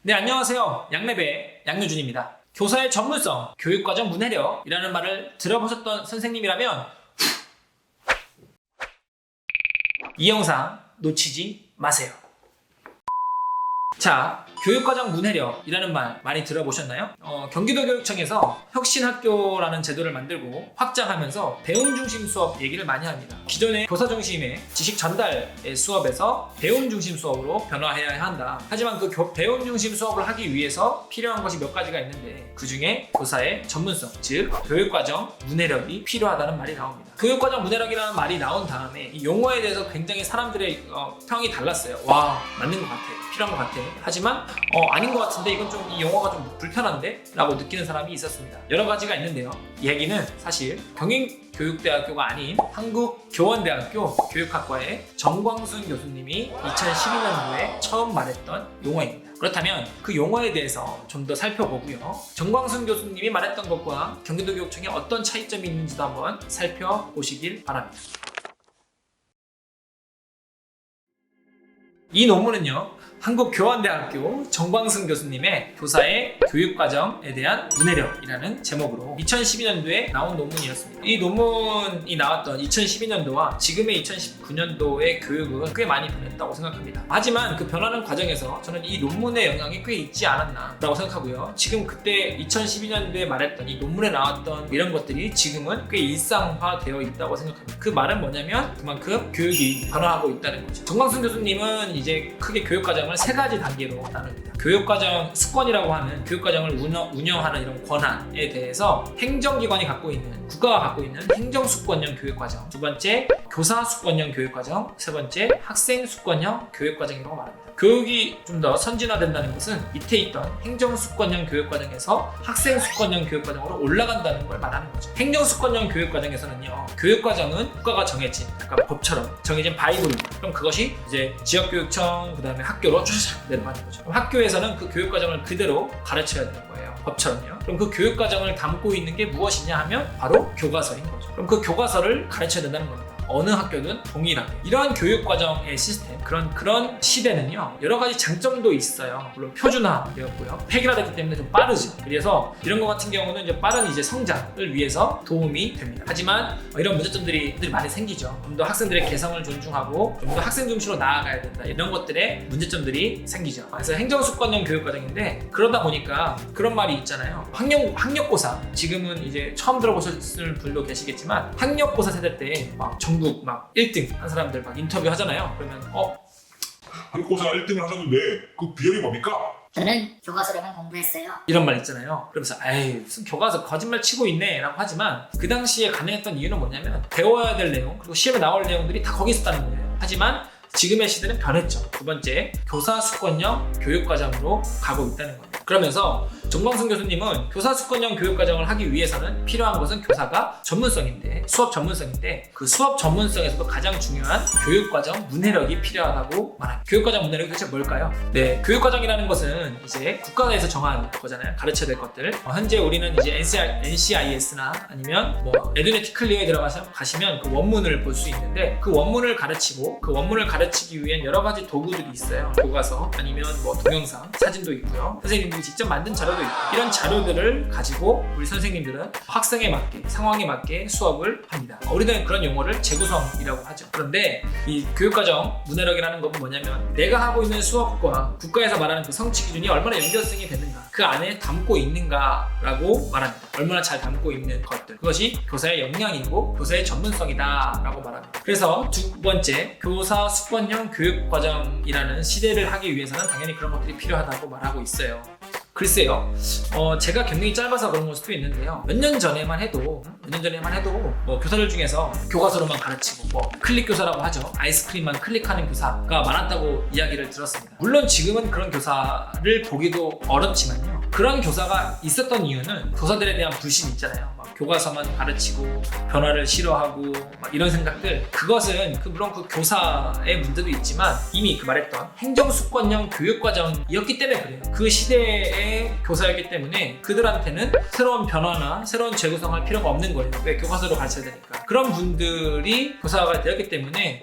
네, 안녕하세요. 양랩의 양효준입니다. 교사의 전문성, 교육과정 문해력이라는 말을 들어보셨던 선생님이라면 이 영상 놓치지 마세요. 자, 교육과정 문해력이라는 말 많이 들어보셨나요? 경기도교육청에서 혁신학교라는 제도를 만들고 확장하면서 배움 중심 수업 얘기를 많이 합니다. 기존의 교사 중심의 지식 전달의 수업에서 배움 중심 수업으로 변화해야 한다. 하지만 그 배움 중심 수업을 하기 위해서 필요한 것이 몇 가지가 있는데 그 중에 교사의 전문성, 즉 교육과정 문해력이 필요하다는 말이 나옵니다. 교육과정 문해력이라는 말이 나온 다음에 이 용어에 대해서 굉장히 사람들의 평이 달랐어요. 와, 맞는 것 같아, 필요한 것 같아. 하지만 아닌 것 같은데 이건 좀 이 용어가 좀 불편한데? 라고 느끼는 사람이 있었습니다. 여러 가지가 있는데요. 이 얘기는 사실 경인교육대학교가 아닌 한국교원대학교 교육학과의 정광순 교수님이 2012년도에 처음 말했던 용어입니다. 그렇다면 그 용어에 대해서 좀 더 살펴보고요. 정광순 교수님이 말했던 것과 경기도교육청에 어떤 차이점이 있는지도 한번 살펴보시길 바랍니다. 이 논문은요, 한국교원대학교 정광순 교수님의 교사의 교육과정에 대한 문해력이라는 제목으로 2012년도에 나온 논문이었습니다. 이 논문이 나왔던 2012년도와 지금의 2019년도의 교육은 꽤 많이 변했다고 생각합니다. 하지만 그 변하는 과정에서 저는 이 논문의 영향이 꽤 있지 않았나 라고 생각하고요. 지금 그때 2012년도에 말했던 이 논문에 나왔던 이런 것들이 지금은 꽤 일상화되어 있다고 생각합니다. 그 말은 뭐냐면 그만큼 교육이 변화하고 있다는 거죠. 정광순 교수님은 이제 크게 교육과정을 세 가지 단계로 나눕니다. 교육과정 습관이라고 하는 교육과정을 운영하는 이런 권한에 대해서 행정기관이 갖고 있는, 국가가 갖고 있는 행정수권형 교육과정, 두 번째 교사수권형 교육과정, 세 번째 학생수권형 교육과정이라고 말합니다. 교육이 좀 더 선진화된다는 것은 밑에 있던 행정수권형 교육과정에서 학생수권형 교육과정으로 올라간다는 걸 말하는 거죠. 행정수권형 교육과정에서는요, 교육과정은 국가가 정해진, 약간 법처럼 정해진 바이블입니다. 그럼 그것이 이제 지역교육청, 그 다음에 학교로 쫙 내려가는 거죠. 그럼 학교에서는 그 교육과정을 그대로 가르쳐야 되는 거예요. 법처럼요. 그럼 그 교육과정을 담고 있는 게 무엇이냐 하면 바로 교과서인 거죠. 그럼 그 교과서를 가르쳐야 된다는 겁니다. 어느 학교든 동일하게. 이러한 교육과정의 시스템, 그런 시대는요, 여러 가지 장점도 있어요. 물론 표준화되었고요, 획일화됐기 때문에 좀 빠르죠. 그래서 이런 것 같은 경우는 이제 빠른 성장을 위해서 도움이 됩니다. 하지만 이런 문제점들이 많이 생기죠. 좀 더 학생들의 개성을 존중하고 좀 더 학생 중심으로 나아가야 된다. 이런 것들의 문제점들이 생기죠. 그래서 행정수권형 교육과정인데, 그러다 보니까 그런 말이 있잖아요. 학력고사, 지금은 이제 처음 들어보셨을 분도 계시겠지만 학력고사 세대 때 막 전국 막 1등 한 사람들 막 인터뷰 하잖아요. 그러면 학력고사 1등을 하셨는데 그 비결이 뭡니까? 저는 교과서로만 공부했어요. 이런 말 있잖아요. 그러면서 에이, 무슨 교과서 거짓말 치고 있네 라고 하지만 그 당시에 가능했던 이유는 뭐냐면 배워야 될 내용, 그리고 시험에 나올 내용들이 다 거기 있었다는 거예요. 하지만 지금의 시대는 변했죠. 두 번째, 교사수권형 교육과정으로 가고 있다는 겁니다. 그러면서 정광순 교수님은 교사수권형 교육과정을 하기 위해서는 필요한 것은 교사가 전문성인데, 수업 전문성인데, 그 수업 전문성에서도 가장 중요한 교육과정 문해력이 필요하다고 말합니다. 교육과정 문해력이 도대체 뭘까요? 네, 교육과정이라는 것은 이제 국가에서 정한 거잖아요. 가르쳐야 될 것들. 현재 우리는 이제 NCIS나 아니면 에듀네티 클리어에 들어가시면 그 원문을 볼 수 있는데, 그 원문을 가르치고 그 원문을 가르치기 위한 여러 가지 도구들이 있어요. 교과서, 아니면 동영상, 사진도 있고요. 선생님들이 직접 만든 자료도 있고, 이런 자료들을 가지고 우리 선생님들은 학생에 맞게, 상황에 맞게 수업을 합니다. 우리는 그런 용어를 재구성이라고 하죠. 그런데 이 교육과정 문해력이라는 건 뭐냐면, 내가 하고 있는 수업과 국가에서 말하는 그 성취 기준이 얼마나 연결성이 되는가, 그 안에 담고 있는가라고 말합니다. 얼마나 잘 담고 있는 것들, 그것이 교사의 역량이고 교사의 전문성이다 라고 말합니다. 그래서 두 번째, 교사 수권형 교육과정이라는 시대를 하기 위해서는 당연히 그런 것들이 필요하다고 말하고 있어요. 글쎄요, 제가 경력이 짧아서 그런 걸 수도 있는데요. 몇 년 전에만 해도 교사들 중에서 교과서로만 가르치고 클릭 교사라고 하죠. 아이스크림만 클릭하는 교사가 많았다고 이야기를 들었습니다. 물론 지금은 그런 교사를 보기도 어렵지만요. 그런 교사가 있었던 이유는 교사들에 대한 불신 있잖아요. 교과서만 가르치고 변화를 싫어하고 이런 생각들, 그것은 물론 그 교사의 문제도 있지만 이미 말했던 행정수권형 교육과정이었기 때문에 그래요. 그 시대의 교사였기 때문에 그들한테는 새로운 변화나 새로운 재구성할 필요가 없는 거예요. 왜? 교과서로 가르쳐야 되니까. 그런 분들이 교사가 되었기 때문에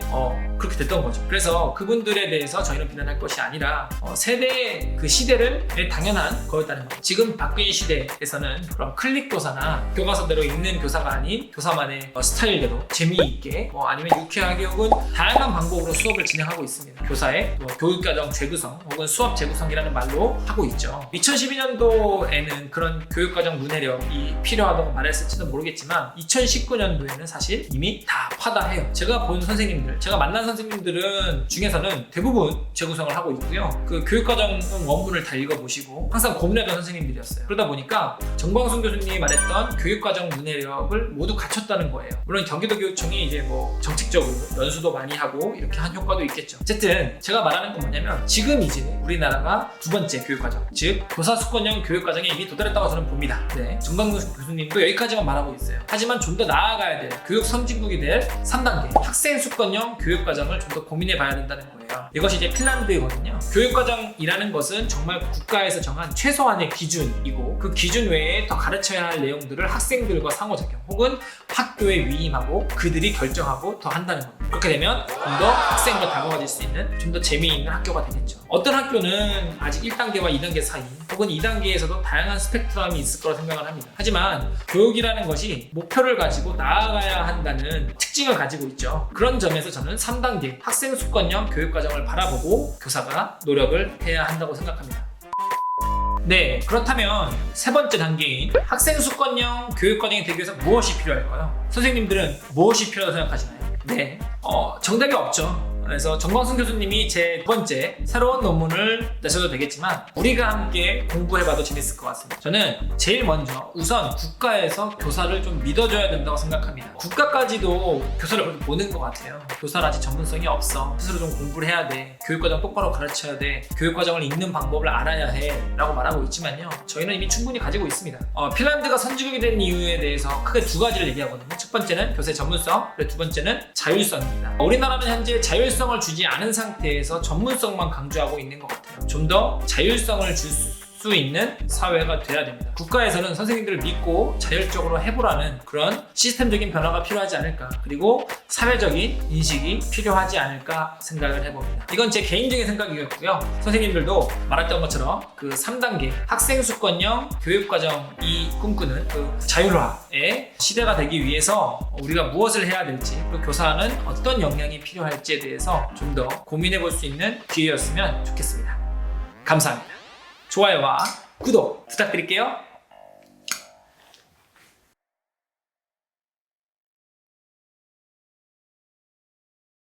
그렇게 됐던 거죠. 그래서 그분들에 대해서 저희는 비난할 것이 아니라 세대 그 시대를 당연한 거였다는 거예요. 지금 바뀐 시대에서는 그런 클릭 교사나 교과서대로 읽는 교사가 아닌 교사만의 스타일대로 재미있게 아니면 유쾌하게 혹은 다양한 방법으로 수업을 진행하고 있습니다. 교사의 교육과정 재구성 혹은 수업 재구성이라는 말로 하고 있죠. 2012년도에는 그런 교육과정 문해력이 필요하다고 말했을지는 모르겠지만 2019년도에는 사실 이미 다 파다해요. 제가 본 선생님들, 제가 만난 선생님들은 중에서는 대부분 재구성을 하고 있고요. 그 교육과정 원문을 다 읽어보시고 항상 고민하던 선생님들이었어요. 그러다 보니까 정광순 교수님이 말했던 교육과정 문해력을 모두 갖췄다는 거예요. 물론 경기도교육청이 이제 정책적으로 연수도 많이 하고 이렇게 한 효과도 있겠죠. 어쨌든 제가 말하는 건 뭐냐면 지금 이제 우리나라가 두 번째 교육과정, 즉 교사수권형 교육과정에 이미 도달했다고 저는 봅니다. 네, 정광순 교수님도 여기까지만 말하고 있어요. 하지만 좀 더 나아가야 될 교육 선진국이 될 3단계 학생수권형 교육과정을 좀 더 고민해 봐야 된다는 거예요. 이것이 이제 핀란드거든요. 교육과정이라는 것은 정말 국가에서 정한 최소한의 기준이고 그 기준 외에 더 가르쳐야 할 내용들을 학생들과 상호작용 혹은 학교에 위임하고 그들이 결정하고 더 한다는 겁니다. 그렇게 되면 좀 더 학생과 다가가질 수 있는 좀 더 재미있는 학교가 되겠죠. 어떤 학교는 아직 1단계와 2단계 사이 혹은 2단계에서도 다양한 스펙트럼이 있을 거라 생각을 합니다. 하지만 교육이라는 것이 목표를 가지고 나아가야 한다는 특징을 가지고 있죠. 그런 점에서 저는 3단계 학생수권형 교육과정을 바라보고 교사가 노력을 해야 한다고 생각합니다. 네, 그렇다면 세 번째 단계인 학생수권형 교육과정이 되기 위해서 무엇이 필요할까요? 선생님들은 무엇이 필요하다고 생각하시나요? 네, 정답이 없죠. 그래서 정광순 교수님이 제 두 번째 새로운 논문을 내셔도 되겠지만 우리가 함께 공부해봐도 재밌을 것 같습니다. 저는 제일 먼저 우선 국가에서 교사를 좀 믿어줘야 된다고 생각합니다. 국가까지도 교사를 그렇게 보는 것 같아요. 교사는 아직 전문성이 없어. 스스로 좀 공부를 해야 돼. 교육과정 똑바로 가르쳐야 돼. 교육과정을 읽는 방법을 알아야 해. 라고 말하고 있지만요. 저희는 이미 충분히 가지고 있습니다. 핀란드가 선진국이 된 이유에 대해서 크게 두 가지를 얘기하거든요. 첫 번째는 교사의 전문성, 그리고 두 번째는 자율성입니다. 우리나라는 현재 자율성을 주지 않은 상태에서 전문성만 강조하고 있는 것 같아요. 좀 더 자율성을 줄 수 있는 사회가 돼야 됩니다. 국가에서는 선생님들을 믿고 자율적으로 해보라는 그런 시스템적인 변화가 필요하지 않을까, 그리고 사회적인 인식이 필요하지 않을까 생각을 해봅니다. 이건 제 개인적인 생각이었고요. 선생님들도 말했던 것처럼 그 3단계 학생수권형 교육과정이 꿈꾸는 그 자율화의 시대가 되기 위해서 우리가 무엇을 해야 될지, 그리고 교사는 어떤 역량이 필요할지에 대해서 좀 더 고민해 볼 수 있는 기회였으면 좋겠습니다. 감사합니다. 좋아요와 구독 부탁드릴게요.